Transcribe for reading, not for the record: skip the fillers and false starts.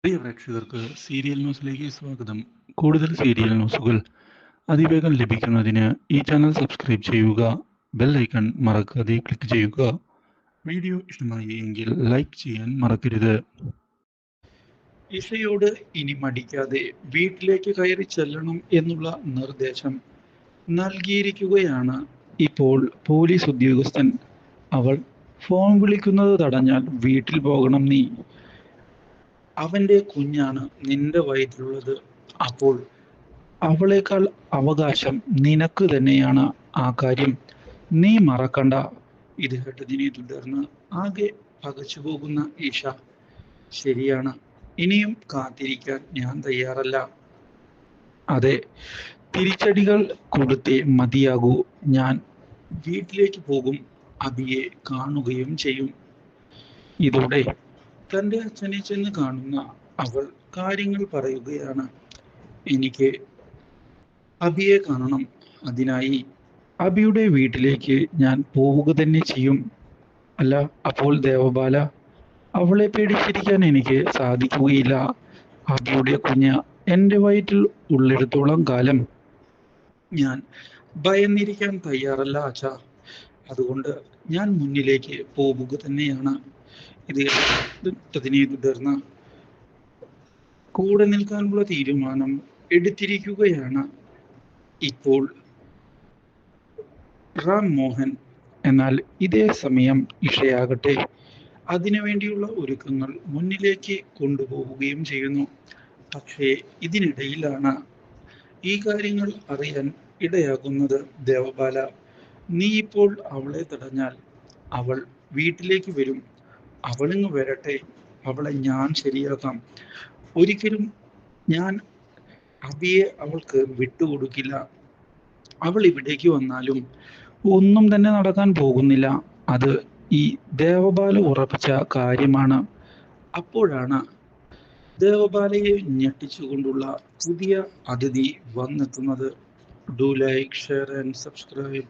പ്രിയ പ്രേക്ഷകർക്ക് സീരിയൽ ന്യൂസിലേക്ക് സ്വാഗതം. കൂടുതൽ സീരിയൽ ന്യൂസുകൾ അതിവേഗം ലഭിക്കുന്നതിന് ഈ ചാനൽ സബ്സ്ക്രൈബ് ചെയ്യുക. ബെൽ ഐക്കൺ മറക്കാതെ ക്ലിക്ക് ചെയ്യുക. വീഡിയോ ഇഷ്ടമായി എങ്കിൽ ലൈക്ക് ചെയ്യാൻ മറക്കരുത്. ഇഷയോട് ഇനി മടിക്കാതെ വീട്ടിലേക്ക് കയറി ചെല്ലണം എന്നുള്ള നിർദ്ദേശം നൽകിയിരിക്കുകയാണ് ഇപ്പോൾ പോലീസ് ഉദ്യോഗസ്ഥൻ. അവൾ ഫോൺ വിളിക്കുന്നത് തടഞ്ഞാൽ വീട്ടിൽ പോകണം നീ. അവന്റെ കുഞ്ഞാണ് നിന്റെ വയറ്റിലുള്ളത്. അപ്പോൾ അവളേക്കാൾ അവകാശം നിനക്ക് തന്നെയാണ്. ആ കാര്യം നീ മറക്കണ്ട. ഇത് കേട്ടതിനെ തുടർന്ന് ആകെ പകച്ചുപോകുന്ന ഈഷ, ശരിയാണ്, ഇനിയും കാത്തിരിക്കാൻ ഞാൻ തയ്യാറല്ല. അതെ, തിരിച്ചടികൾ കൊടുത്തേ മതിയാകൂ. ഞാൻ വീട്ടിലേക്ക് പോകും, അബിയെ കാണുകയും ചെയ്യും. ഇതോടെ തന്റെ അച്ഛനെ ചെന്ന് കാണുന്ന അവൾ കാര്യങ്ങൾ പറയുകയാണ്. എനിക്ക് അബിയെ കാണണം. അതിനായി അബിയുടെ വീട്ടിലേക്ക് ഞാൻ പോവുക തന്നെ ചെയ്യും. അല്ല, അപ്പോൾ ദേവബാല, അവളെ പേടിച്ചിരിക്കാൻ എനിക്ക് സാധിക്കുകയില്ല. അബിയുടെ കുഞ്ഞ് എൻ്റെ വയറ്റിൽ ഉള്ളിടത്തോളം കാലം ഞാൻ ഭയന്നിരിക്കാൻ തയ്യാറല്ല അച്ഛാ. അതുകൊണ്ട് ഞാൻ മുന്നിലേക്ക് പോവുക തന്നെയാണ്. ഇതിനെ തുടർന്ന് കൂടെ നിൽക്കാനുള്ള തീരുമാനം എടുത്തിരിക്കുകയാണ് ഇപ്പോൾ റാം മോഹൻ. എന്നാൽ ഇതേ സമയം ഇഷയാകട്ടെ അതിനുവേണ്ടിയുള്ള ഒരുക്കങ്ങൾ മുന്നിലേക്ക് കൊണ്ടുപോവുകയും ചെയ്യുന്നു. പക്ഷേ ഇതിനിടയിലാണ് ഈ കാര്യങ്ങൾ അറിയാൻ ഇടയാകുന്നത് ദേവബാല. നീ ഇപ്പോൾ അവളെ തടഞ്ഞാൽ അവൾ വീട്ടിലേക്ക് വരും. അവളിങ്ങ് വരട്ടെ, അവളെ ഞാൻ ശരിയാക്കാം. ഒരിക്കലും ഞാൻ അബിയെ അവൾക്ക് വിട്ടുകൊടുക്കില്ല. അവൾ ഇവിടേക്ക് വന്നാലും ഒന്നും തന്നെ നടക്കാൻ പോകുന്നില്ല. അത് ഈ ദേവബാല ഉറപ്പിച്ച കാര്യമാണ്. അപ്പോഴാണ് ദേവബാലയെ ഞെട്ടിച്ചുകൊണ്ടുള്ള പുതിയ അതിഥി വന്നെത്തുന്നത്. Do like, share and subscribe.